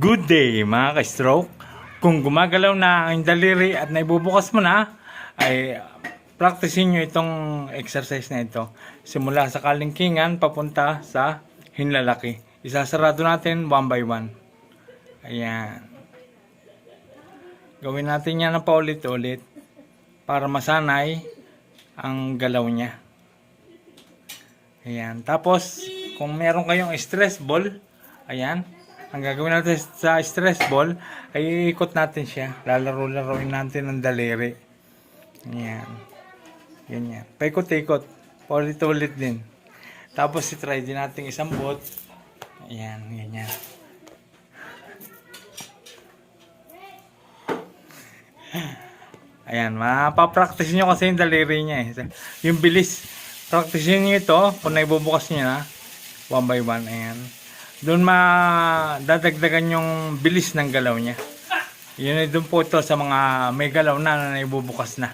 Good day mga ka-stroke. Kung gumagalaw na ang daliri at naibubukas mo na, ay practicein nyo itong exercise na ito. Simula sa kalingkingan papunta sa hinlalaki. Isasarado natin one by one. Ayan. Gawin natin yan na paulit-ulit para masanay ang galaw niya. Ayan. Tapos, kung meron kayong stress ball, ayan. Ang gagawin natin sa stress ball ay iikot natin siya. Lalaro-laruin natin ng daliri. Ayan. Ganyan. Paikot-ikot. Paulit-ulit din. Tapos itry din natin isang bot. Ayan. Ganyan. Ayan. Mapapractice nyo kasi yung daliri niya eh. Yung bilis. Practice nyo ito kung naibubukas nyo na. One by one. Ayan. Doon madadagdagan yung bilis ng galaw niya. Yun ay doon po ito sa mga may galaw na naibubukas na.